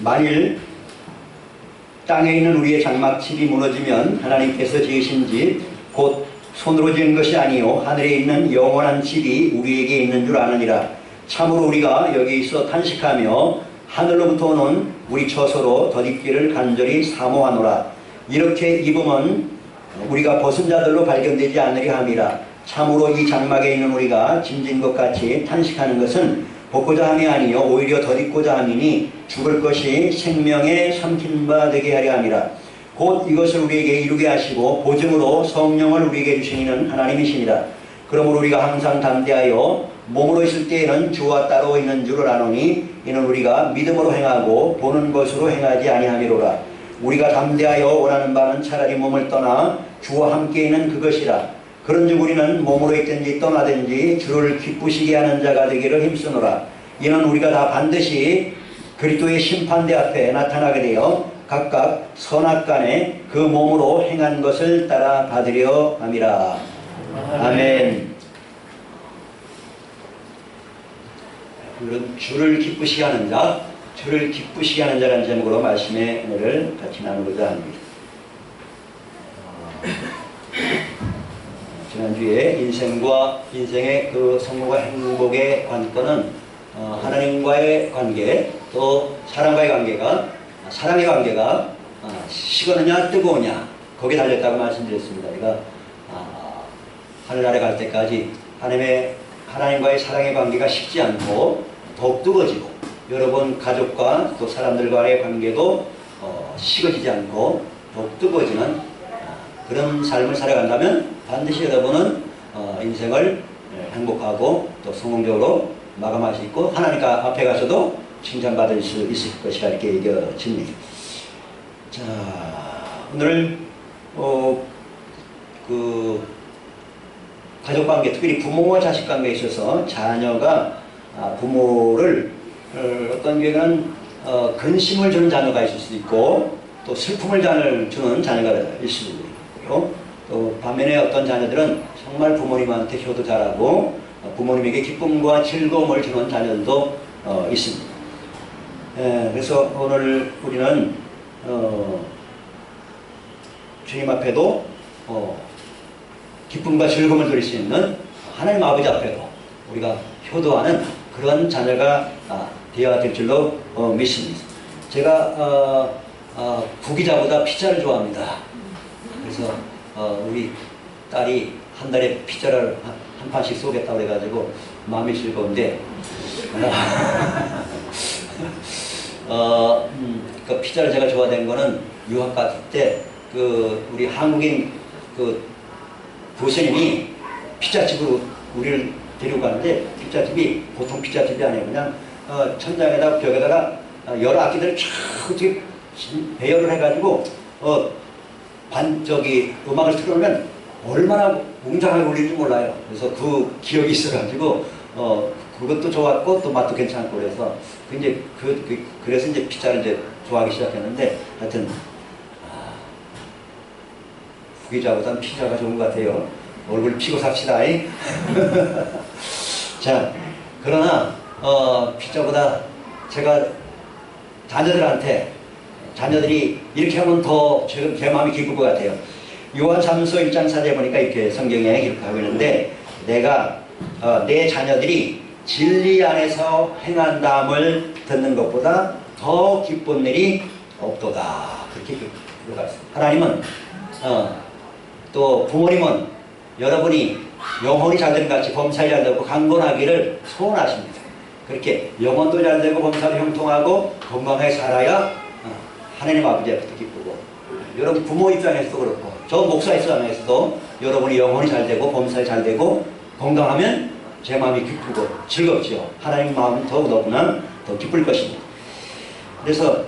만일 땅에 있는 우리의 장막집이 무너지면 하나님께서 지으신 집 곧 손으로 지은 것이 아니요 하늘에 있는 영원한 집이 우리에게 있는 줄 아느니라. 참으로 우리가 여기 있어 탄식하며 하늘로부터 오는 우리 처소로 덧입기를 간절히 사모하노라. 이렇게 입으면 우리가 벗은 자들로 발견되지 않으려 함이라. 참으로 이 장막에 있는 우리가 짐진 것 같이 탄식하는 것은 벗고자 함이 아니요 오히려 덧입고자 함이니 죽을 것이 생명에 삼킨 바 되게 하려 함이라. 곧 이것을 우리에게 이루게 하시고 보증으로 성령을 우리에게 주시는 하나님이시니라. 그러므로 우리가 항상 담대하여 몸으로 있을 때에는 주와 따로 있는 줄을 아노니 이는 우리가 믿음으로 행하고 보는 것으로 행하지 아니함이로라. 우리가 담대하여 원하는 바는 차라리 몸을 떠나 주와 함께 있는 그것이라. 그런즉 우리는 몸으로 있든지 떠나든지 주를 기쁘시게 하는 자가 되기를 힘쓰노라. 이는 우리가 다 반드시 그리스도의 심판대 앞에 나타나게 되어 각각 선악간에 그 몸으로 행한 것을 따라 받으려 함이라. 아멘. 주를 기쁘시게 하는 자, 주를 기쁘시게 하는 자라는 제목으로 말씀의 은혜를 같이 나누고자 합니다. 지난주에 인생의 그 성공과 행복의 관건은 하나님과의 관계, 또 사람과의 관계가, 사랑의 관계가 식었느냐 뜨거우냐 거기에 달렸다고 말씀드렸습니다. 우리가 하늘나라에 갈 때까지 하나님과의 사랑의 관계가 식지 않고 더욱 뜨거워지고, 여러분 가족과 또 사람들과의 관계도 식어지지 않고 더욱 뜨거워지는 그런 삶을 살아간다면 반드시 여러분은 인생을 행복하고 또 성공적으로 마감할 수 있고 하나님 앞에 가서도 칭찬받을 수 있을 것이라 이렇게 여겨집니다. 자, 오늘 그 가족관계, 특히 부모와 자식관계에 있어서 자녀가 부모를 어떤 경우에는 근심을 주는 자녀가 있을 수도 있고 또 슬픔을 주는 자녀가 있을 수도 있고요. 또 반면에 어떤 자녀들은 정말 부모님한테 효도 잘하고 부모님에게 기쁨과 즐거움을 주는 자녀들도 있습니다. 그래서 오늘 우리는 주님 앞에도 기쁨과 즐거움을 드릴 수 있는 하나님 아버지 앞에도 우리가 효도하는 그런 자녀가 되어야 될 줄로 믿습니다. 제가 구기자보다 피자를 좋아합니다. 그래서 우리 딸이 한 달에 피자를 한 판씩 쏘겠다고 그래가지고 마음이 즐거운데 그 피자를 제가 좋아하는 거는 유학 갔을 때 그 우리 한국인 그 부모님이 피자집으로 우리를 데리고 가는데 피자집이 보통 피자집이 아니에요. 그냥 천장에다가 벽에다가 여러 악기들을 쫙 어떻게 배열을 해가지고 음악을 틀어놓으면 얼마나 웅장하게 울리는지 몰라요. 그래서 그 기억이 있어가지고 그것도 좋았고 또 맛도 괜찮고 그래서 그래서 이제 피자를 이제 좋아하기 시작했는데 하여튼 후기자보다는 피자가 좋은 것 같아요. 얼굴 피고 삽시다. 자, 그러나 피자보다 제가 자녀들이 이렇게 하면 더 제 마음이 기쁠 것 같아요. 요한 3서 1장 4절에 보니까 이렇게 성경에 기록하고 있는데 내 자녀들이 진리 안에서 행한다함을 듣는 것보다 더 기쁜 일이 없도다. 그렇게 기록하고 있습니다. 하나님은 또 부모님은 여러분이 영혼이 잘되는 같이 범사에 잘되고 강건하기를 소원하십니다. 그렇게 영혼도 잘되고 범사도 형통하고 건강하게 살아야 하나님 아버지 앞에도 기쁘고, 여러분 부모 입장에서도 그렇고 저 목사 입장에서도 여러분이 영혼이 잘되고 범사에 잘되고 건강하면 제 마음이 기쁘고 즐겁죠. 하나님 마음은 더욱더구나 더 기쁠 것입니다. 그래서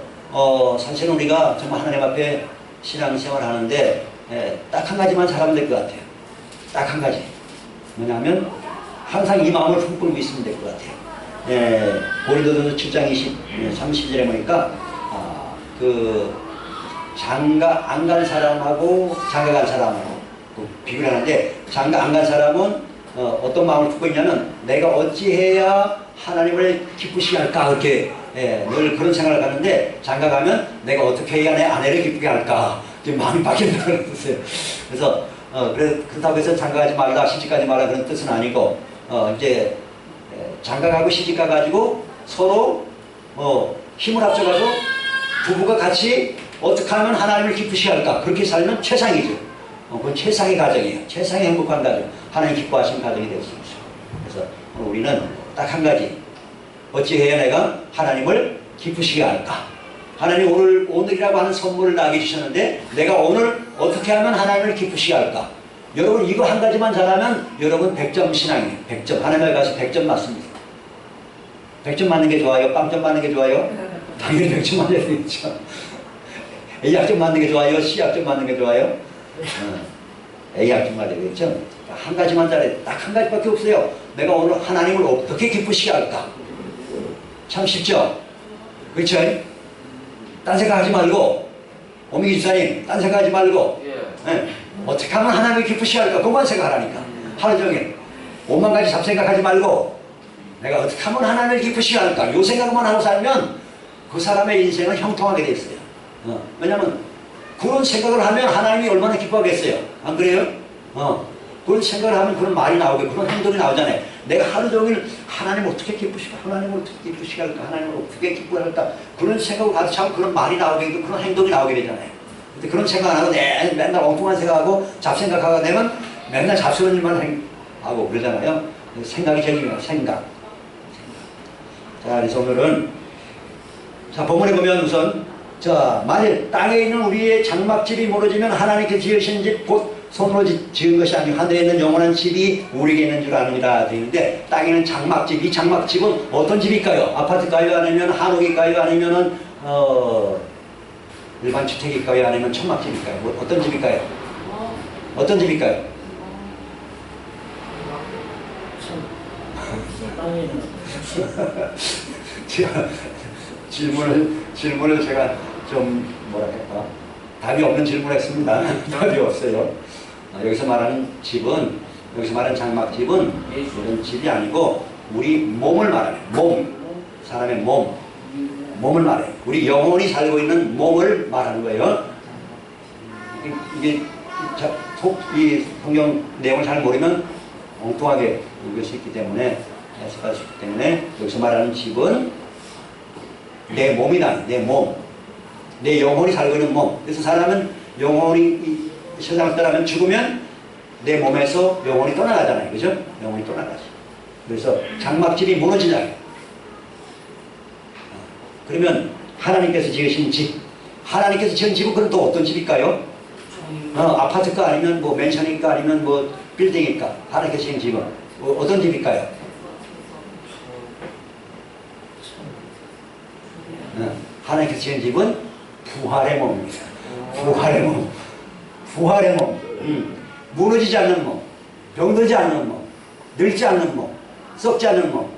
사실은 우리가 정말 하나님 앞에 신앙생활 하는데 딱 한 가지만 잘하면 될 것 같아요. 딱 한 가지. 뭐냐면 항상 이 마음을 품고 있으면 될 것 같아요. 고린도전서 7장 30절에 보니까 그 장가 안 간 사람하고 장가 간 사람하고 비교를 하는데, 장가 안 간 사람은 어떤 마음을 품고 있냐면 내가 어찌해야 하나님을 기쁘시게 할까 그렇게 예, 늘 그런 생각을 하는데 장가 가면 내가 어떻게 해야 내 아내를 기쁘게 할까 지금 마음이 바뀐다는 뜻이에요. 그래서 그렇다고 해서 장가 가지 말라 시집 가지 말라 그런 뜻은 아니고 이제 장가 가고 시집 가 가지고 서로 힘을 합쳐가지고 부부가 같이 어떻게 하면 하나님을 기쁘시게 할까 그렇게 살면 최상이죠. 그건 최상의 가정이에요. 최상의 행복한 가정, 하나님 기뻐하시는 가정이 될 수 있어요. 그래서 우리는 딱 한 가지, 어찌해야 내가 하나님을 기쁘시게 할까? 하나님 오늘이라고 하는 선물을 나에게 주셨는데 내가 오늘 어떻게 하면 하나님을 기쁘시게 할까? 여러분 이거 한 가지만 잘하면 여러분 100점 신앙이에요. 100점. 하나님에 가서 100점 맞습니다. 100점 맞는 게 좋아요? 빵점 맞는 게 좋아요? 당연히 100점 맞아야 되겠죠. A학점 맞는 게 좋아요? C학점 맞는 게 좋아요? A학점 맞아야 되겠죠. 한 가지만 잘해. 딱 한 가지밖에 없어요. 내가 오늘 하나님을 어떻게 기쁘시게 할까? 참 쉽죠? 그렇죠? 딴 생각하지 말고 오미기 집사님 딴 생각하지 말고 네. 어떻게 하면 하나님을 기쁘시게 할까? 그것만 생각하라니까. 하루 종일 5만 가지 잡생각하지 말고 내가 어떻게 하면 하나님을 기쁘시게 할까? 요 생각만 하고 살면 그 사람의 인생은 형통하게 돼 있어요. 왜냐하면 그런 생각을 하면 하나님이 얼마나 기뻐하겠어요. 안 그래요? 그런 생각을 하면 그런 말이 나오고 그런 행동이 나오잖아요. 내가 하루 종일 하나님 어떻게 기쁘시게 하나님을 어떻게 기쁘시게 할까? 하나님을 어떻게 기뻐할까? 그런 생각을 가득 차면 그런 말이 나오게 되고 그런 행동이 나오게 되잖아요. 근데 그런 생각 안 하고 맨날 엉뚱한 생각하고 잡생각하고 되면 맨날 잡스러운 일만 하고 그러잖아요. 생각이 제일 중요해요. 생각. 자, 그래서 오늘은 자 본문에 보면 우선 자 만일 땅에 있는 우리의 장막집이 무너지면 하나님께 지으신 집 곧 손으로 지은 것이 아니고 하늘에 있는 영원한 집이 우리에게 있는 줄 아느니라 되는데 땅에 있는 장막집, 이 장막집은 어떤 집일까요? 아파트일까요? 아니면 한옥일까요? 아니면은 일반 주택일까요? 아니면 천막집일까요? 어떤 집일까요? 어떤 집일까요? 질문을 제가 좀 뭐라 할까? 답이 없는 질문을 했습니다. 답이 없어요. 여기서 말하는 집은, 여기서 말하는 장막집은 이런 집이 아니고 우리 몸을 말해요. 몸. 사람의 몸. 몸을 말해요. 우리 영혼이 살고 있는 몸을 말하는 거예요. 이게 이 성경 내용을 잘 모르면 엉뚱하게 읽을 수 있기 때문에 해석할 수 있기 때문에 여기서 말하는 집은 내 몸이다. 내 몸. 내 영혼이 살고 있는 몸. 그래서 사람은 영혼이 세상을 떠나면 죽으면 내 몸에서 영혼이 떠나가잖아요. 그죠? 영혼이 떠나가지. 그래서 장막집이 무너지잖아요. 그러면 하나님께서 지으신 집, 하나님께서 지은 집은 그럼 또 어떤 집일까요? 아파트일까 아니면 뭐 맨션일까 아니면 뭐 빌딩일까? 하나님께서 지은 집은 어떤 집일까요? 하나님께서 지은 집은 부활의 몸입니다. 부활의 몸. 부활의 몸. 무너지지 않는 몸. 병들지 않는 몸. 늙지 않는 몸. 썩지 않는 몸.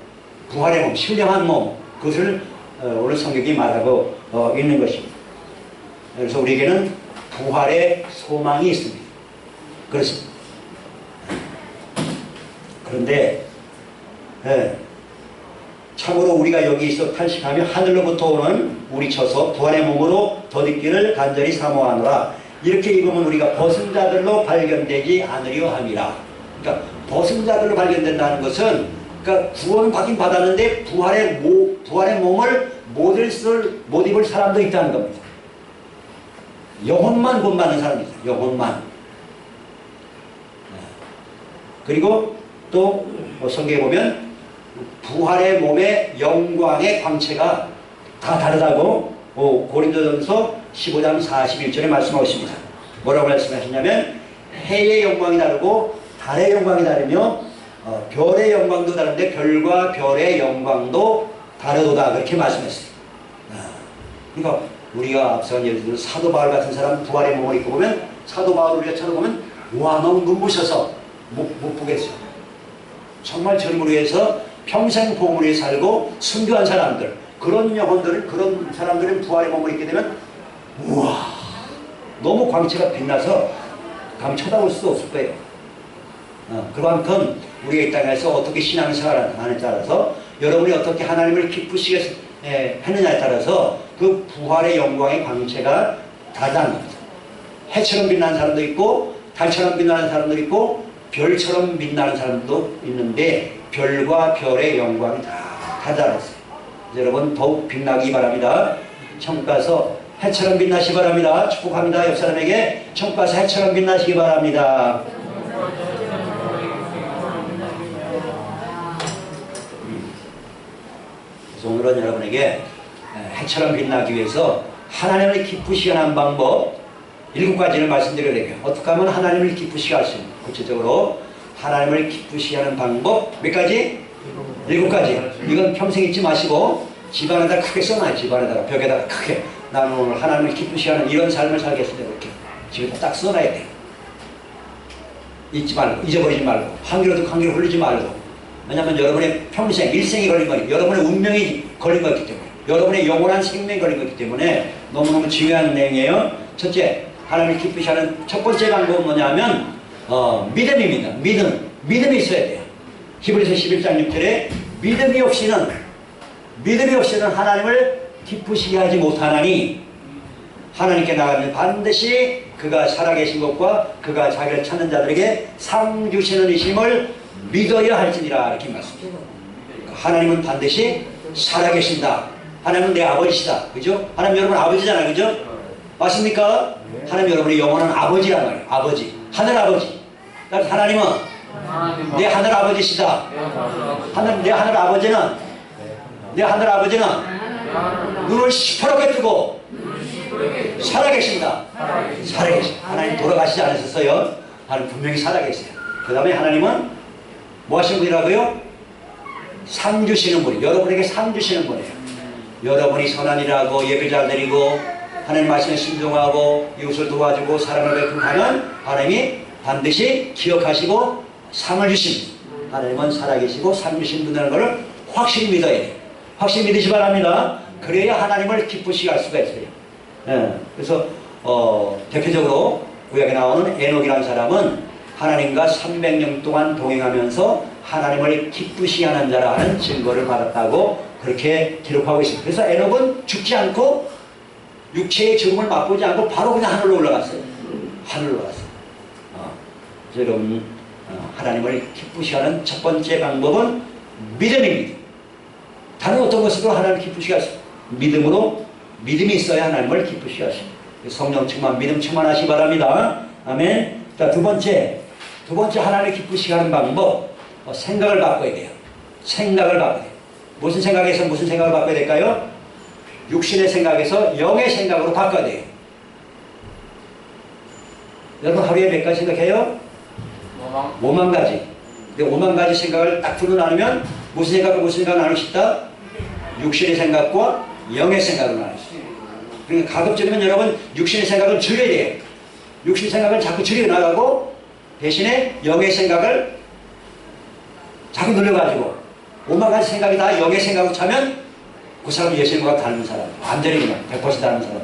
부활의 몸. 신령한 몸. 그것을 오늘 성경이 말하고 있는 것입니다. 그래서 우리에게는 부활의 소망이 있습니다. 그렇습니다. 그런데 참으로 우리가 여기서 탄식하며 하늘로부터 오는 우리 쳐서 부활의 몸으로 덧입기를 간절히 사모하노라. 이렇게 입으면 우리가 벗은 자들로 발견되지 않으려 함이라. 그러니까 벗은 자들로 발견된다는 것은 그러니까 구원 받긴 받았는데 부활의 몸을 못 입을 사람도 있다는 겁니다. 영혼만 구원받는 사람이죠. 영혼만. 그리고 또 성경에 보면 부활의 몸의 영광의 광채가 다 다르다고 고린도전서 15장 41절에 말씀하고 있습니다. 뭐라고 말씀하시냐면 해의 영광이 다르고 달의 영광이 다르며 별의 영광도 다른데 별과 별의 영광도 다르도다 그렇게 말씀했어요. 그러니까 우리가 앞서 예를 들어 사도 바울 같은 사람 부활의 몸을 입고 보면 사도 바울 우리가 쳐다보면 와 너무 눈부셔서 못 보겠어요. 정말 주님을 위해서 평생 복음을 위해 살고 순교한 사람들 그런 영혼들은 그런 사람들은 부활의 몸을 입게 되면 우와 너무 광채가 빛나서 감히 쳐다볼 수도 없을 거예요. 그만큼 우리가 이 땅에서 어떻게 신앙생활을 하느냐에 따라서 여러분이 어떻게 하나님을 기쁘시게 했느냐에 따라서 그 부활의 영광의 광채가 다르다는 겁니다. 해처럼 빛나는 사람도 있고 달처럼 빛나는 사람도 있고 별처럼 빛나는 사람도 있는데 별과 별의 영광이 다 다르다는 거예요. 여러분 더욱 빛나기 바랍니다. 천국 가서 해처럼 빛나시기 바랍니다. 축복합니다. 옆 사람에게 천국 가서 해처럼 빛나시기 바랍니다. 그래서 오늘은 여러분에게 해처럼 빛나기 위해서 하나님을 기쁘시게 하는 방법 7가지를 말씀드려야 어떻게 하면 하나님을 기쁘시게 할 수 있는 구체적으로 하나님을 기쁘시게 하는 방법 몇 가지? 7가지. 이건 평생 잊지 마시고 집안에다 크게 써놔요. 집안에다가 벽에다가 크게 나는 오늘 하나님을 기쁘시게 하는 이런 삶을 살겠습니다. 이렇게 집에다 딱 써놔야 돼요. 잊지 말고 잊어버리지 말고 한기로도 한기로 흘리지 말고. 왜냐하면 여러분의 평생 일생이 걸린 거니까 여러분의 운명이 걸린 거기 때문에 여러분의 영원한 생명이 걸린 거기 때문에 너무너무 중요한 내용이에요. 첫째, 하나님을 기쁘시게 하는 첫 번째 방법은 뭐냐면 믿음입니다. 믿음이 있어야 돼요. 히브리서 11장 6절에 믿음이 없이는 하나님을 기쁘시게 하지 못하나니 하나님께 나가면 반드시 그가 살아계신 것과 그가 자기를 찾는 자들에게 상 주시는 이심을 믿어야 할지니라 이렇게 말씀합니다. 하나님은 반드시 살아계신다. 하나님은 내 아버지시다. 그죠? 하나님 여러분 아버지잖아요. 그죠? 맞습니까? 하나님 여러분의 영원한 아버지란 말이에요. 아버지. 하늘 아버지. 그래서 하나님은 내 하늘 아버지시다. 내 하늘 아버지는 눈을 시퍼렇게 뜨고 살아계신다. 하나님 돌아가시지 않으셨어요. 하나님 분명히 살아계세요. 그 다음에 하나님은 뭐 하시는 분이라고요? 상 주시는 분이 여러분에게 상 주시는 분이에요. 여러분이 선한 일하고 예배 잘 드리고 하나님 말씀에 순종하고 이웃을 도와주고 사랑을 베풀면 하나님이 반드시 기억하시고 상을 주십니다. 하나님은 살아계시고 상 주신 분이라는 것을 확실히 믿어야 돼요. 확실히 믿으시 바랍니다. 그래야 하나님을 기쁘시게 할 수가 있어요. 그래서 대표적으로 구약에 나오는 에녹이라는 사람은 하나님과 300년 동안 동행하면서 하나님을 기쁘시게 하는 자라 하는 증거를 받았다고 그렇게 기록하고 있습니다. 그래서 에녹은 죽지 않고 육체의 죽음을 맛보지 않고 바로 그냥 하늘로 올라갔어요. 여러분 하나님을 기쁘시게 하는 첫 번째 방법은 믿음입니다. 다른 어떤 것으로 하나님을 기쁘시게 할 수 있습니다. 믿음이 있어야 하나님을 기쁘시게 하십니다. 성령 충만, 믿음 충만하시기 바랍니다. 아멘. 자, 두 번째 하나님을 기쁘시게 하는 방법, 생각을 바꿔야 돼요. 무슨 생각에서 무슨 생각을 바꿔야 될까요? 육신의 생각에서 영의 생각으로 바꿔야 돼요. 여러분 하루에 몇 가지 생각해요? 5만 가지. 근데 5만 가지 생각을 딱 풀어나누면 무슨 생각을 나눌 수 있다? 육신의 생각과 영의 생각을 나눌 수 있어요. 그러니까 가급적이면 여러분 육신의 생각을 줄여야 돼요. 육신의 생각을 자꾸 줄여나가고 대신에 영의 생각을 자꾸 늘려가지고 5만 가지 생각이 다 영의 생각으로 차면 그 사람은 예수님과 닮은 사람, 완전히 그냥 100% 닮은 사람.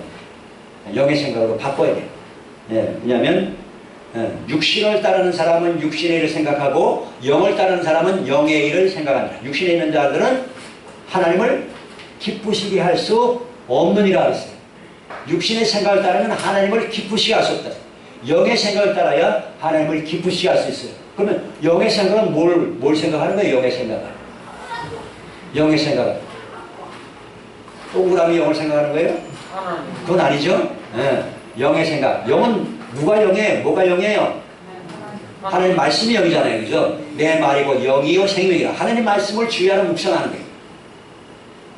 영의 생각으로 바꿔야 돼요. 왜냐하면 육신을 따르는 사람은 육신의 일을 생각하고 영을 따르는 사람은 영의 일을 생각한다. 육신에 있는 자들은 하나님을 기쁘시게 할 수 없는 이라 했어요. 육신의 생각을 따르면 하나님을 기쁘시게 할 수 없다. 영의 생각을 따라야 하나님을 기쁘시게 할 수 있어요. 그러면 영의 생각은 뭘 생각하는 거예요? 영의 생각은 동그라미 영을 생각하는 거예요? 그건 아니죠. 영의 생각. 영은 누가 영이에요? 뭐가 영이에요? 하나님 말씀이 영이잖아요. 그죠? 내 말이고 영이요 생명이라. 하나님 말씀을 주의하는 묵상하는 거예요.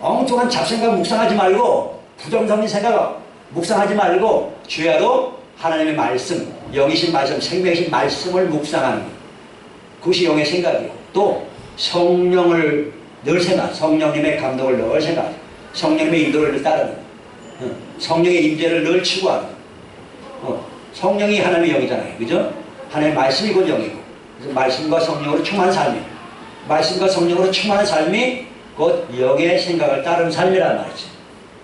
엉뚱한 잡생각 묵상하지 말고 부정적인 생각 묵상하지 말고 주야로 하나님의 말씀, 영이신 말씀, 생명이신 말씀을 묵상하는 거예요. 그것이 영의 생각이고 또 성령을 늘 생각, 성령님의 감동을 늘 생각하죠. 성령님의 인도를 늘 따르는 성령의 임재를 늘 추구하는 성령이 하나님의 영이잖아요. 그죠? 하나님의 말씀이 곧 영이고 그래서 말씀과 성령으로 충만한 삶이 말씀과 성령으로 충만한 삶이 곧 영의 생각을 따르는 삶이라는 말이죠.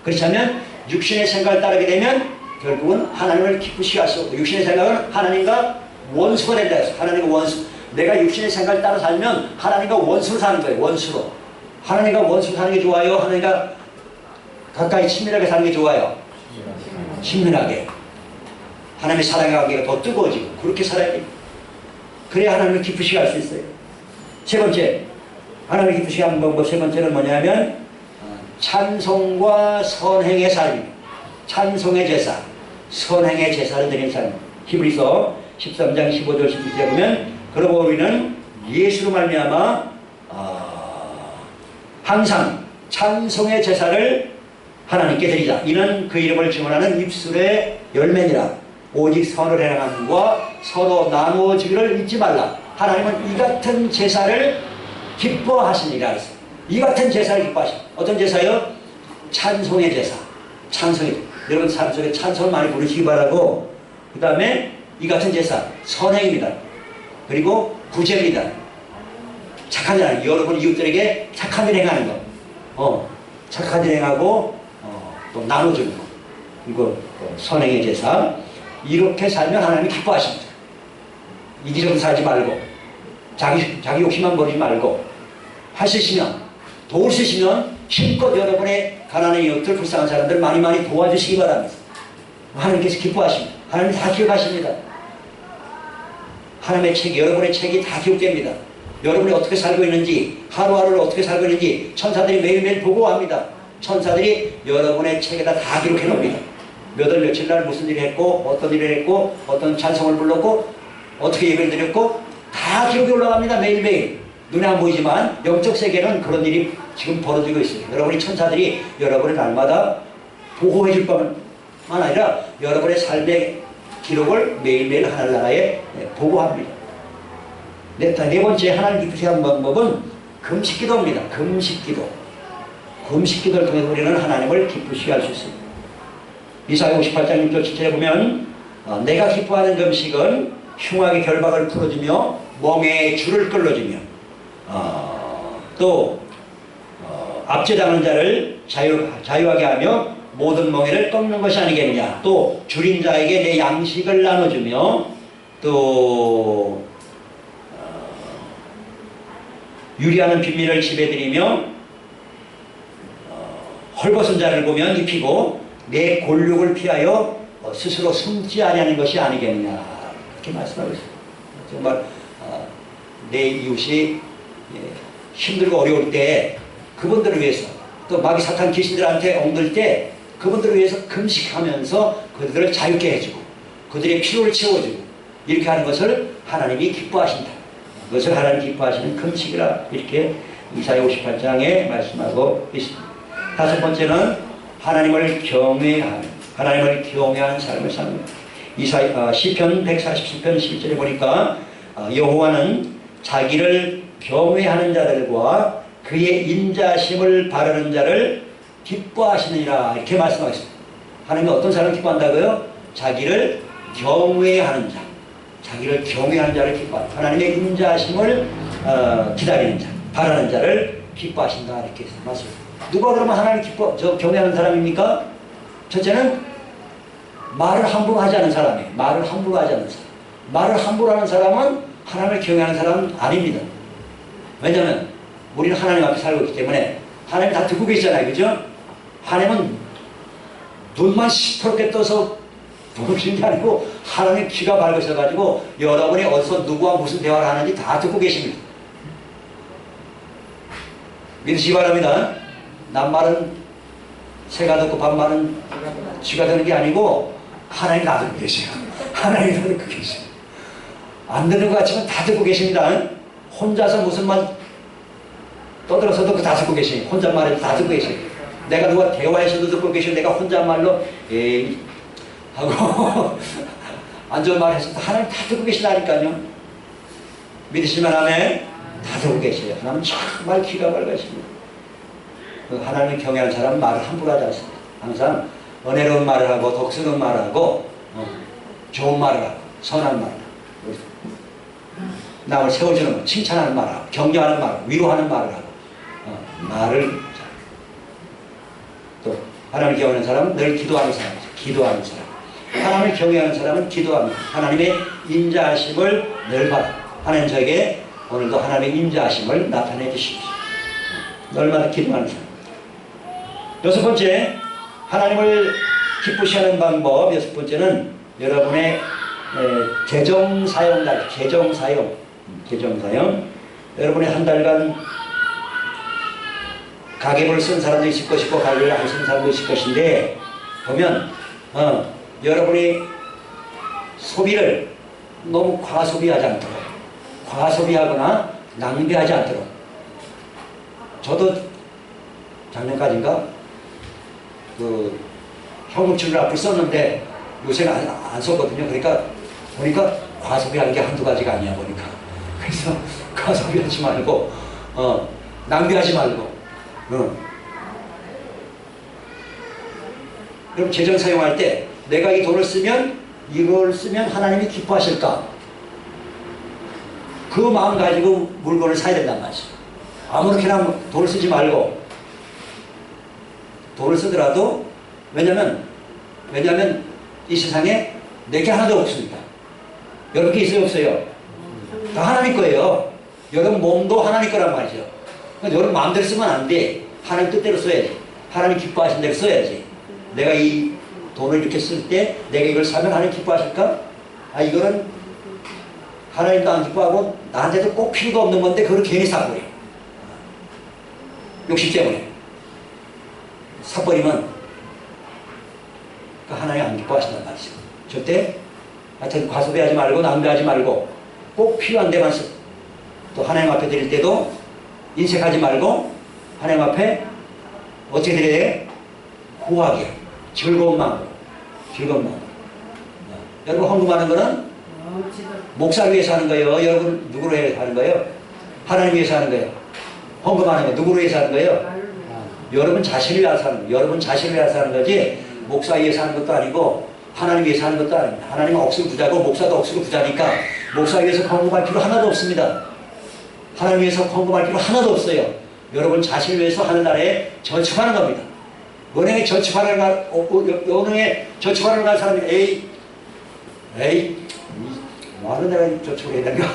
그렇다면 육신의 생각을 따르게 되면 결국은 하나님을 기쁘시게 할 수 없고 육신의 생각은 하나님과 원수가 된다 해서 하나님과 원수 내가 육신의 생각을 따라 살면 하나님과 원수로 사는 거예요. 원수로 하나님과 원수로 사는 게 좋아요? 하나님과 가까이 친밀하게 사는 게 좋아요. 친밀하게. 하나님의 사랑의 관계가 더 뜨거워지고 그렇게 살아야 됩니다. 그래야 하나님을 기쁘시게 할 수 있어요. 세 번째, 하나님을 기쁘시게 하는 방법 세 번째는 뭐냐면 찬송과 선행의 삶입니다. 찬송의 제사, 선행의 제사를 드리는 삶. 히브리서 13장 15절 16절에 보면 그러고 우리는 예수로 말미암아 항상 찬송의 제사를 하나님께 드리자. 이는 그 이름을 증언하는 입술의 열매니라. 오직 선을 행함과 서로 나누어주기를 잊지 말라. 하나님은 이 같은 제사를 기뻐하시니라 했어요. 이 같은 제사를 기뻐하십니다. 어떤 제사요? 찬송의 제사. 찬송의 제사. 여러분 삶 속에 찬송을 많이 부르시기 바라고, 그 다음에 이 같은 제사 선행입니다. 그리고 구제입니다. 착한 일 하는, 여러분 이웃들에게 착한 일 행하는 거, 착한 일 행하고 또 나눠주는 거, 이거 선행의 제사. 이렇게 살면 하나님이 기뻐하십니다. 이기적으로 살지 말고 자기 욕심만 버리지 말고 할 수 있으면, 도울 수 있으면 힘껏 여러분의 가난한 이웃들, 불쌍한 사람들 많이 도와주시기 바랍니다. 하나님께서 기뻐하십니다. 하나님 다 기억하십니다. 하나님의 책이, 여러분의 책이 다 기록됩니다. 여러분이 어떻게 살고 있는지, 하루하루를 어떻게 살고 있는지 천사들이 매일매일 보고합니다. 천사들이 여러분의 책에다 다 기록해 놓습니다. 몇 월 며칠 날 무슨 일을 했고, 어떤 일을 했고, 어떤 찬송을 불렀고, 어떻게 예배를 드렸고, 다 기록이 올라갑니다. 매일매일. 눈에 안 보이지만 영적 세계는 그런 일이 지금 벌어지고 있어요. 여러분이 천사들이 여러분의 날마다 보호해 줄 뿐만 아니라 여러분의 삶의 기록을 매일매일 하늘나라에 보고합니다. 네 번째 하나님 기쁘시게 하는 방법은 금식기도입니다. 금식기도. 금식기도를 통해서 우리는 하나님을 기쁘시게 할 수 있습니다. 이사야 58장 6절 7절에 보면 내가 기뻐하는 금식은 흉악의 결박을 풀어주며 멍에의 줄을 끌어주며 또 압제당하는 자를 자유하게 하며 모든 멍에를 꺾는 것이 아니겠느냐. 또 줄인 자에게 내 양식을 나눠주며 또 유리하는 빈민을 집에 들이며 헐벗은 자를 보면 입히고 내 골육을 피하여 스스로 숨지 아니하는 것이 아니겠느냐. 이렇게 말씀하고 있습니다. 정말 내 이웃이 힘들고 어려울 때 그분들을 위해서, 또 마귀 사탄 귀신들한테 엉들 때 그분들을 위해서 금식하면서 그들을 자유케 해주고 그들의 필요를 채워주고 이렇게 하는 것을 하나님이 기뻐하신다. 그것을 하나님 기뻐하시는 금식이라 이렇게 이사야 58장에 말씀하고 있습니다. 다섯 번째는 하나님을 경외하는, 하나님을 경외하는 삶을 삽니다. 시편 140편 11절에 보니까 여호와는 자기를 경외하는 자들과 그의 인자심을 바라는 자를 기뻐하시느니라 이렇게 말씀하셨습니다. 하나님이 어떤 사람을 기뻐한다고요? 자기를 경외하는 자, 자기를 경외하는 자를 기뻐한다. 하나님의 인자심을 기다리는 자, 바라는 자를 기뻐하신다 이렇게 말씀하셨습니다. 누가 그러면 하나님 경외하는 사람입니까? 첫째는 말을 함부로 하지 않는 사람이에요. 말을 함부로 하지 않는 사람. 말을 함부로 하는 사람은 하나님을 경외하는 사람은 아닙니다. 왜냐하면 우리는 하나님 앞에 살고 있기 때문에 하나님 다 듣고 계시잖아요. 그죠? 하나님은 눈만 시퍼렇게 떠서 보시는 게 아니고 하나님 귀가 밝으셔가지고 여러분이 어디서 누구와 무슨 대화를 하는지 다 듣고 계십니다. 믿으시기 바랍니다. 남말은 새가 듣고 반말은 쥐가 듣는 게 아니고 하나님 다 듣고 계세요. 하나님 다 듣고 계세요. 안 듣는 것 같지만 다 듣고 계십니다. 혼자서 무슨 말 떠들어서도 다 듣고 계세요. 혼잣말에도 다 듣고 계세요. 내가 누가 대화해서도 듣고 계시고 내가 혼잣말로 에이 하고 안 좋은 말 해서 하나님 다 듣고 계시다니까요. 믿으시면 아멘. 다 듣고 계세요. 하나님 정말 귀가 밝으십니다. 하나님을 경외하는 사람은 말을 함부로 하지 않습니다. 항상 은혜로운 말을 하고 덕스러운 말을 하고 좋은 말을 하고 선한 말을 하고 남을 세워주는 말, 칭찬하는 말을 하고 격려하는 말을 하고 위로하는 말을 하고 말을 또 하나님을 경외하는 사람은 늘 기도하는 사람이죠. 기도하는 사람. 하나님을 경외하는 사람은 기도합니다. 하나님의 인자하심을 늘 받아. 하나님 저에게 오늘도 하나님의 인자하심을 나타내 주십시오. 얼마나 기도하는 사람. 여섯 번째, 하나님을 기쁘시하는 방법 여섯 번째는 여러분의 재정 사용날, 재정 사용. 여러분의 한 달간 가계부를 쓴 사람도 있을 것이고 가계를 안 쓴 사람도 있을 것인데 보면 여러분이 소비를 너무 과소비하지 않도록, 과소비하거나 낭비하지 않도록. 저도 작년까지인가 그 현금치를 앞을 썼는데 요새는 안 썼거든요. 그러니까 보니까 과소비하는 게 한두 가지가 아니야 보니까. 그래서 과소비하지 말고 낭비하지 말고 그럼 재정 사용할 때 내가 이 돈을 쓰면 이걸 쓰면 하나님이 기뻐하실까? 그 마음 가지고 물건을 사야 된단 말이죠. 아무렇게나 돈을 쓰지 말고 돈을 쓰더라도 왜냐면 이 세상에 내게 하나도 없습니다. 여러분 게 있어요 없어요? 다 하나님 거예요. 여러분 몸도 하나님 거란 말이죠. 그러니까 여러분 마음대로 쓰면 안 돼. 하나님 뜻대로 써야지. 하나님 기뻐하신 대로 써야지. 내가 이 돈을 이렇게 쓸 때 내가 이걸 사면 하나님 기뻐하실까? 아 이거는 하나님도 안 기뻐하고 나한테도 꼭 필요도 없는 건데 그걸 괜히 사버려. 욕심 때문에 사버리면 하나님 안 기뻐하신단 말이죠. 절대 하여튼 과소비하지 말고 낭비하지 말고 꼭 필요한 데만 쓰. 또 하나님 앞에 드릴 때도 인색하지 말고 하나님 앞에 어떻게 드려야 돼? 후하게 즐거운 마음으로. 여러분 헌금하는 거는 목사를 위해서 하는 거예요. 여러분 누구로 하는 거예요? 하나님 위해서 하는 거예요. 헌금하는 거 누구로 위해서 하는 거예요? 여러분 자신을 위해서 하는 거예요. 여러분 자신을 위해서 하는 거지 목사 위해서 하는 것도 아니고 하나님 위해서 하는 것도 아닙니다. 하나님은 억수로 부자고 목사도 억수로 부자니까 목사 위해서 헌금할 필요 하나도 없습니다. 하나님 위해서 헌금할 필요 하나도 없어요. 여러분 자신을 위해서 하늘나라에 저축하는 겁니다. 은행에 저축하러 갈 사람이 에이 뭐하는 내가 저축을 해야 되는가?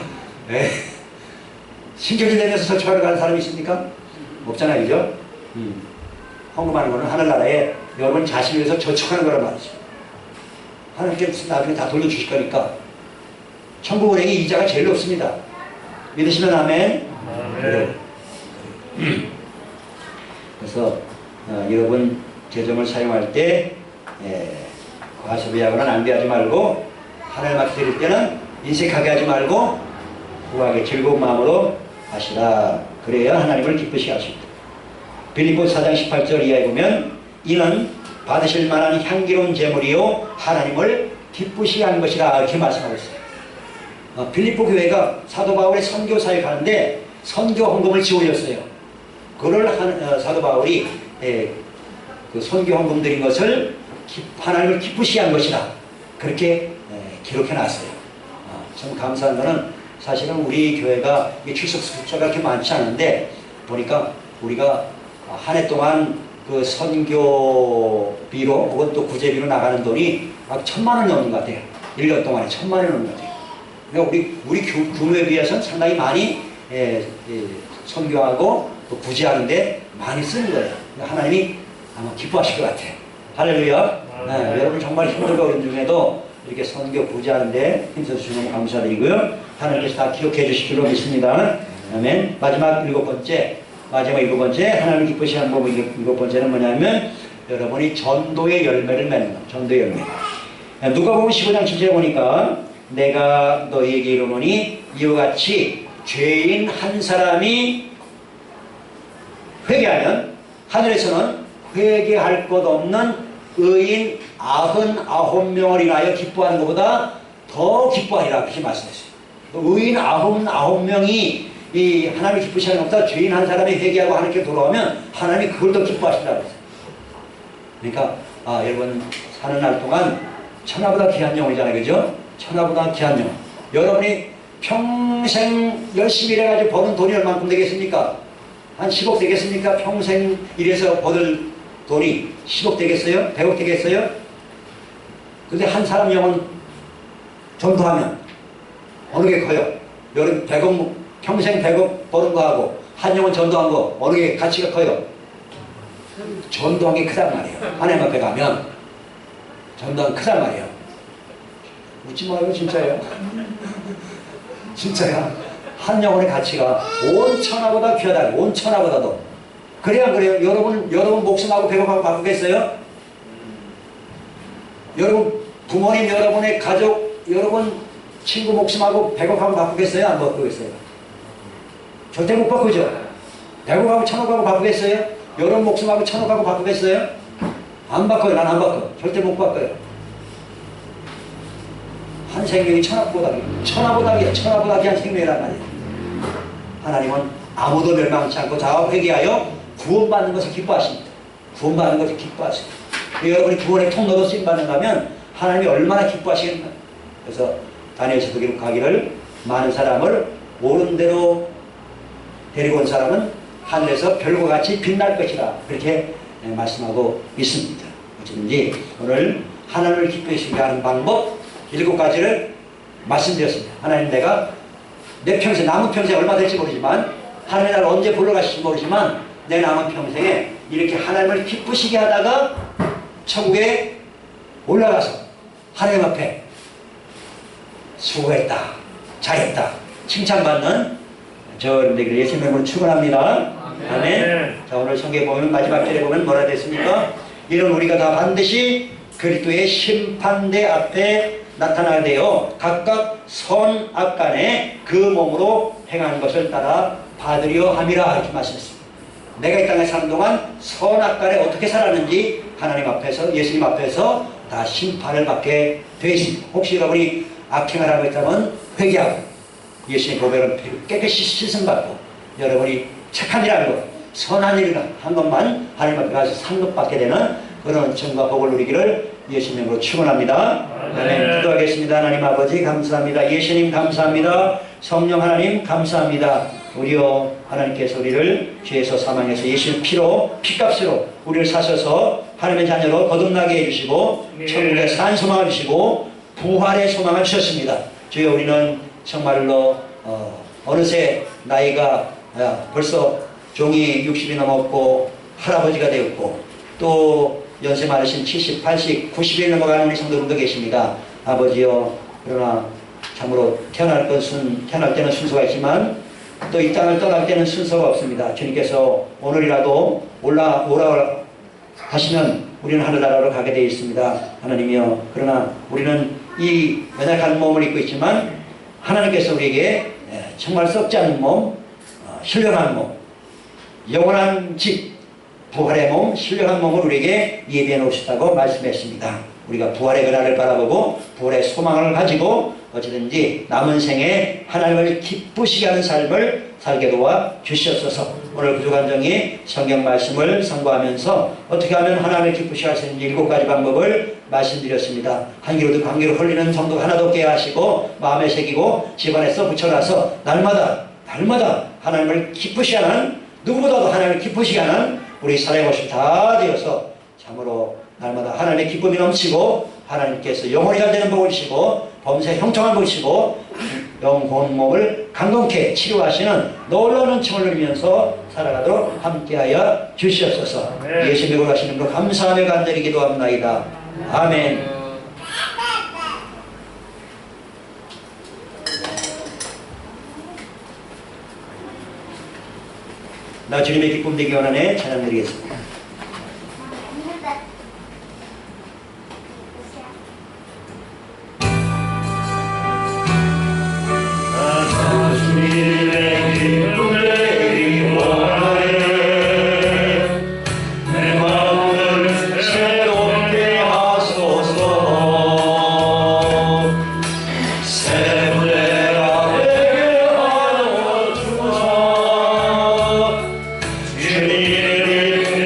신경이 내면서 저축하러 가는 사람이 있습니까? 없잖아요, 그죠? 헌금하는 거는 하늘나라에 여러분 자신을 위해서 저축하는 거란 말이죠. 하나님께 나중에 다 돌려주실 거니까. 천국은행에 이자가 제일 높습니다. 믿으시면 아멘? 그래. 그래서 여러분 재정을 사용할 때 과소비하거나 낭비하지 말고 하나님 앞에 드릴 때는 인색하게 하지 말고 후하게 즐거운 마음으로 하시라. 그래야 하나님을 기쁘시게 하십니다. 빌립보서 4장 18절 이하에 보면 이는 받으실 만한 향기로운 제물이요 하나님을 기쁘시게 하는 것이라 이렇게 말씀하고 있어요. 빌립보 교회가 사도 바울의 선교 사역하는데 선교 헌금을 지원했어요. 그걸 사도 바울이 그 선교 헌금 드린 것을 하나님을 기쁘시게 한 것이라 그렇게 기록해 놨어요. 참 감사한 거는 사실은 우리 교회가 출석 숫자가 그렇게 많지 않은데 보니까 우리가 한 해 동안 그 선교비로 혹은 또 구제비로 나가는 돈이 막 1,000만 원 넘는 것 같아요. 1년 동안에 1,000만 원 넘는 것 같아요. 그러니까 우리 규모에 비해서는 상당히 많이 선교하고 또 구제하는데 많이 쓰는 거예요. 하나님이 아마 기뻐하실 것 같아요. 할렐루야. 여러분 정말 힘들고 있는 중에도 이렇게 선교 구제하는데 힘써 주시면 감사드리고요. 하나님께서 다 기록해 주시기로 믿습니다. 아멘. 마지막 일곱 번째 하나님 기쁘시게 하는 법 일곱 번째는 뭐냐면 여러분이 전도의 열매를 맺는 것. 전도의 열매. 누가복음 15장 7절에 보니까 내가 너희에게 이르노니 이와 같이 죄인 한 사람이 회개하면 하늘에서는 회개할 것 없는 의인 99명을 인하여 기뻐하는 것보다 더 기뻐하리라 그렇게 말씀했어요. 의인 99명이 이 하나님이 기쁘시는 것보다 죄인 한 사람이 회개하고 하나님께 돌아오면 하나님이 그걸 더 기뻐하신다고 했어요. 그러니까 여러분 사는 날 동안 천하보다 귀한 영혼이잖아요. 그죠? 천하보다 귀한 영혼. 여러분이 평생 열심히 일해가지고 버는 돈이 얼만큼 되겠습니까? 한 10억 되겠습니까? 평생 일해서 버는 돈이 10억 되겠어요? 100억 되겠어요? 근데 한 사람 영혼 전도하면 어느 게 커요? 여러분 100억 평생 100억 버는 거하고 한 영혼 전도한 거 어느 게 가치가 커요? 전도한 게 크단 말이에요. 하나님 앞에 가면 전도한 게 크단 말이에요. 웃지 마요. 진짜예요. 진짜야. 한 영혼의 가치가 온 천하보다 귀하다. 온 천하보다도. 그래야 그래요. 여러분 목숨하고 백억하고 바꾸겠어요? 여러분 부모님, 여러분의 가족, 여러분 친구 목숨하고 백억하고 바꾸겠어요? 안 바꾸겠어요? 절대 못 바꾸죠. 백억하고 천억하고 바꾸겠어요? 여러분 목숨하고 천억하고 바꾸겠어요? 안 바꿔요. 난 안 바꿔. 절대 못 바꿔요. 한 생명이 천하보다 귀한 생명이란 말이에요. 하나님은 아무도 멸망치 않고 다 회개하여 구원받는 것을 기뻐하십니다. 구원받는 것을 기뻐하십니다. 여러분이 구원의 통로로 쓰임받는다면 하나님이 얼마나 기뻐하시겠나. 그래서 다니엘서도 기록하기를 많은 사람을 옳은 대로 데리고 온 사람은 하늘에서 별과 같이 빛날 것이라 그렇게 말씀하고 있습니다. 어쨌든지 오늘 하나님을 기쁘시게 하는 방법 7가지를 말씀드렸습니다. 하나님, 내가 내 평생, 남은 평생 얼마 될지 모르지만, 하나님 나를 언제 불러가실지 모르지만, 내 남은 평생에 이렇게 하나님을 기쁘시게 하다가 천국에 올라가서 하나님 앞에 수고했다, 잘했다 칭찬받는 저 여러분들에게 예수님 이름으로 축원합니다. 아멘. 자, 오늘 성경에 보면 마지막 절에 보면 뭐라 됐습니까? 이런 우리가 다 반드시 그리스도의 심판대 앞에 나타나야 되어 각각 선악간에 그 몸으로 행한 것을 따라 받으려 함이라 이렇게 말씀했습니다. 내가 이 땅에 사는 동안 선악간에 어떻게 살았는지 하나님 앞에서, 예수님 앞에서 다 심판을 받게 되어 있습니다. 혹시 여러분이 악행을 하고 있다면 회개하고 예수님 고백을 깨끗이 씻음받고 여러분이 착한 일 하는 것, 선한 일을 한 것만 하나님 앞에 가서 상급받게 되는 그런 은총과 복을 누리기를 예수님으로 축원합니다. 아멘. 기도하겠습니다. 하나님 아버지 감사합니다. 예수님 감사합니다. 성령 하나님 감사합니다. 우리요, 하나님께서 우리를 죄에서 사망해서 예수님 피로, 피값으로 우리를 사셔서 하나님의 자녀로 거듭나게 해주시고 천국의 산 소망을 주시고 부활의 소망을 주셨습니다. 주여, 우리는 정말로 어느새 나이가 벌써 종이 60이 넘었고 할아버지가 되었고 또 연세 많으신 70, 80, 90이 넘어가는 우리 성도분도 계십니다. 아버지여, 그러나 참으로 태어날 때는 순서가 있지만 또 이 땅을 떠날 때는 순서가 없습니다. 주님께서 오늘이라도 오라 하시면 우리는 하늘나라로 가게 되어 있습니다. 하나님이여, 그러나 우리는 이 연약한 몸을 입고 있지만 하나님께서 우리에게 정말 썩지 않은 몸, 신령한 몸, 영원한 집, 부활의 몸, 신령한 몸을 우리에게 예비해 놓으셨다고 말씀했습니다. 우리가 부활의 그날을 바라보고 부활의 소망을 가지고 어찌든지 남은 생에 하나님을 기쁘시게 하는 삶을 살게 도와 주시옵소서. 오늘 구조간정이 성경 말씀을 상고하면서 어떻게 하면 하나님을 기쁘시게 할 수 있는지 7가지 방법을 말씀드렸습니다. 한 귀로 듣고 한 귀로 흘리는 정도 하나도 없게 하시고 마음에 새기고 집안에서 붙여놔서 날마다 하나님을 기쁘시게 하는, 누구보다도 하나님을 기쁘시게 하는 우리 사랑의 모습 다 되어서 참으로 날마다 하나님의 기쁨이 넘치고 하나님께서 영원히 되는 복을 주시고 범사에 형통한 복을 주시고 영혼 몸을 강건케 치료하시는 놀라운 은총을 누리면서 살아가도록 함께하여 주시옵소서. 예수님으로 하시는 것 감사하며 간절히 기도합나이다. 아멘. 나 주님의 기쁨 되기 원하네. 찬양 드리겠습니다. 주님의 기쁨 되기 원하네. 내 마음을 새롭게 하소서. 새 분내가 되게 하여 주소서. 주님의 기쁨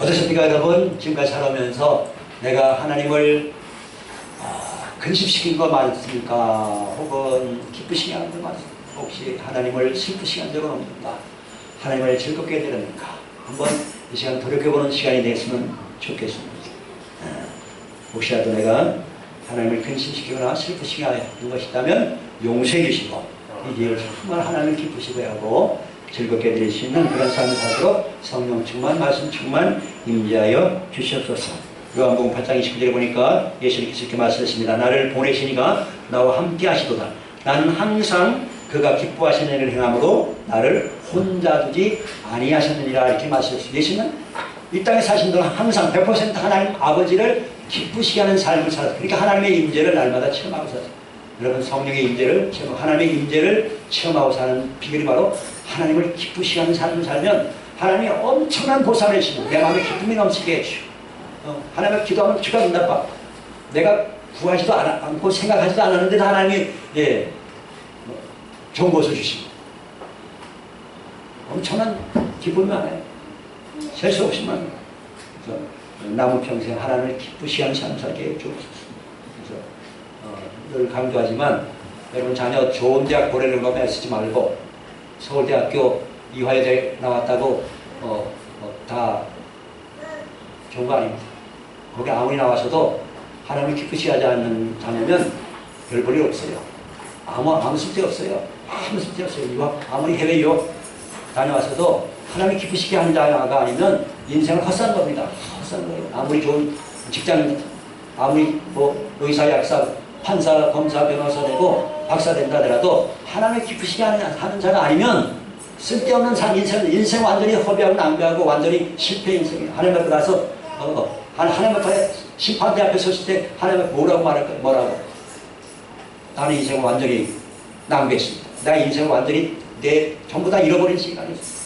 어떠십니까 여러분? 지금까지 살아오면서 내가 하나님을 근심시킨 거 많습니까? 혹은 기쁘시게 하는 거 많습니까? 혹시 하나님을 슬프시게 한 적은 없는가? 하나님을 즐겁게 해드렸는가? 한번 이 시간 돌이켜보는 시간이 됐으면 좋겠습니다. 혹시라도 내가 하나님을 근심시키거나 슬프시게 하는 것이 있다면 용서해 주시고 이 일을 정말 하나님을 기쁘시게 하고 즐겁게 드릴 수 있는 그런 삶을 살도록 성령 충만, 말씀 충만 임재하여 주시옵소서. 요한복음 8장 29절에 보니까 예수님께서 이렇게 말씀하십니다. 나를 보내시니가 나와 함께 하시도다. 나는 항상 그가 기뻐하시는 일을 행함으로 나를 혼자 두지 아니하셨느니라 이렇게 말씀하셨습니다. 예수님은 이 땅에 사신 동안 항상 100% 하나님 아버지를 기쁘시게 하는 삶을 살았어요. 그러니까 하나님의 임재를 날마다 체험하고 살았어요. 여러분 성령의 임재를 체험하고 하나님의 임재를 체험하고 사는 비결이 바로 하나님을 기쁘시게 하는 삶을 살면 하나님이 엄청난 보상을 해주시고 내 마음에 기쁨이 넘치게 해주시고 하나님을 기도하면 기도가 응답받고 내가 구하지도 않고 생각하지도 않았는데 하나님이 좋은 것을 주시고 엄청난 기쁨이 많아요. 셀 수 없이 많아요. 그래서 남은 평생 하나님을 기쁘시게 하는 삶을 살게 해주옵소서. 그래서 늘 강조하지만 여러분 자녀 좋은 대학 보내는 거 애쓰지 말고 서울대학교 이화여대 나왔다고 다 좋은 거 아닙니다. 거기 아무리 나와서도 하나님을 기쁘시게 하지 않는 자녀면 별 볼일 없어요. 아무 쓸데 없어요. 아무 쓸데 없어요. 유학, 아무리 해외 유학 다녀와서도 하나님을 기쁘시게 하는 자가 아니면 인생을 헛산 겁니다. 헛산 거예요. 아무리 좋은 직장, 아무리 의사, 약사, 판사, 검사, 변호사 되고 박사 된다 하더라도 하나님을 기쁘시게 하는 자가 아니면 쓸데없는 삶, 인생 완전히 허비하고 낭비하고 완전히 실패 인생이에요. 하나님 앞에 가서 하나님 앞에 심판대 앞에 섰을 때 하나님 앞에 뭐라고 말할까요? 뭐라고? 나는 인생을 완전히 낭비했습니다. 나 인생을 완전히 전부 다 잃어버린 시간이었어요.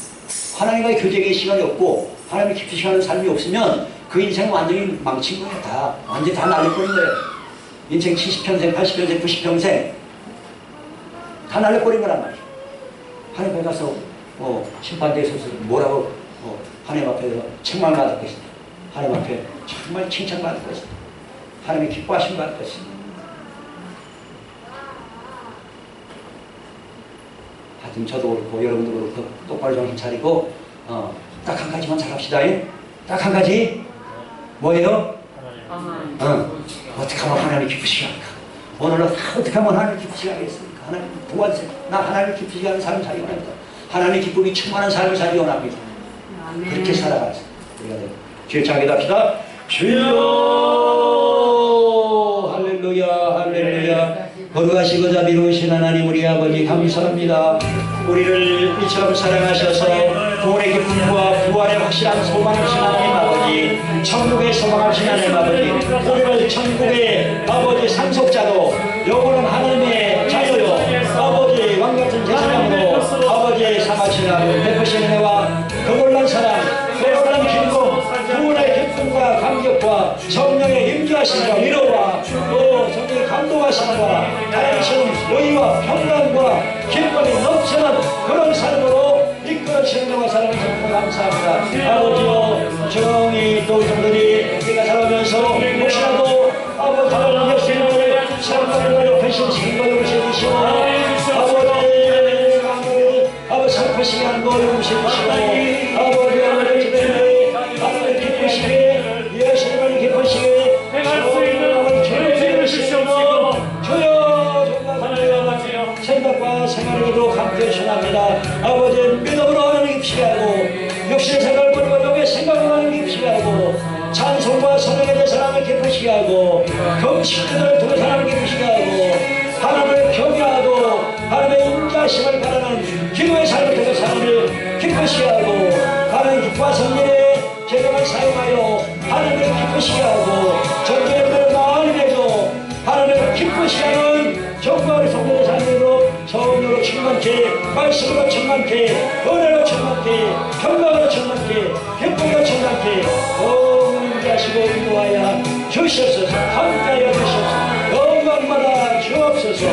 하나님과의 교제의 시간이 없고 하나님을 기쁘시게 하는 삶이 없으면 그 인생은 완전히 망친 거예요. 다 완전히 다 날려버린 거예요. 인생 70평생, 80평생, 90평생 다 날려버린 거란 말이에요. 하나님 앞에 가서 심판대에 서서 뭐라고 하나님 앞에서 책망받을 것이다. 하나님 앞에 정말 칭찬받을 것이다. 하나님이 기뻐하심 받을 것이다. 하여튼 저도 그렇고 여러분도 그렇고 똑바로 정신 차리고 딱 한 가지만 잘합시다. 딱 한 가지 뭐예요? 어떻게 하면 하나님을 기쁘시게 할까? 오늘은 어떻게 하면 하나님을 기쁘시게 하겠습니까? 하나님 도와주세요. 나 하나님을 기쁘시게 하는 삶을 살기 원합니다. 하나님의 기쁨이 충만한 삶을 살기 원합니다. 그렇게 살아가세요. 우리가 주의 창에 합시다. 주여 할렐루야 할렐루야. 거룩하시고 자비로우신 하나님 우리 아버지 감사합니다. 우리를 이처럼 사랑하셔서 구원의 기쁨과 부활의 확실한 소망하신 하나님 아버지, 천국의 소망하신 하나님 아버지, 우리를 천국의 아버지 상속자로 영원한 하나님의 자녀요 아버지 왕같은 제사장으로 아버지 삼하신 하나님 베푸신 은혜와 거골난 사랑, 거골난 기쁨, 구원의 기쁨과 감격과 성령의 임재하심과 위로와 또 성령의 감동하심과 하나님처럼 의와 평강과 기쁨이 넘치는 그런 삶으로 이끌어주시는 것과 사랑을 정말 감사합니다. 아버지요 정이 또 성들이 우리가 살아가면서 혹시라도 아버지 하나님 예수님을 사랑하는 배신시킨 것 용서해주시고 아버지 살포시게 하는 것 용서해주시고 아버지 하나님 기쁘시게 예수님을 기쁘시게 행할 수 있는 죄를 주시옵시고 주여 생각과 생활에도 함께 하시옵나이다. 아버지 믿음으로 하나님 기쁘시게 하고 육신의 생각을 버리고 영의 생각으로 하나님 기쁘시게 하고 찬송과 선행에 대해 사랑을 기쁘시게 하고 금식들을 통해 사랑을 기쁘시게 하고 하나님을 경외하고 하나님의 인자심을 바라는 기도의 삶을 통해 사랑을 기쁘시게 하고 하나님 기뻐와 성령의 재능을 사용하여 하나님을 기쁘시게 하고 전쟁을 많이 내줘 하나님을 기쁘시게 하는 정말 성령의 삶으로 성령으로 충만케 말씀으로 충만케 은혜로 충만케 평강으로 충만케 기쁨으로 충만케 응하시고 인도하여 주시옵소서. 함께하여 주시옵소서. 영광마다 주옵소서.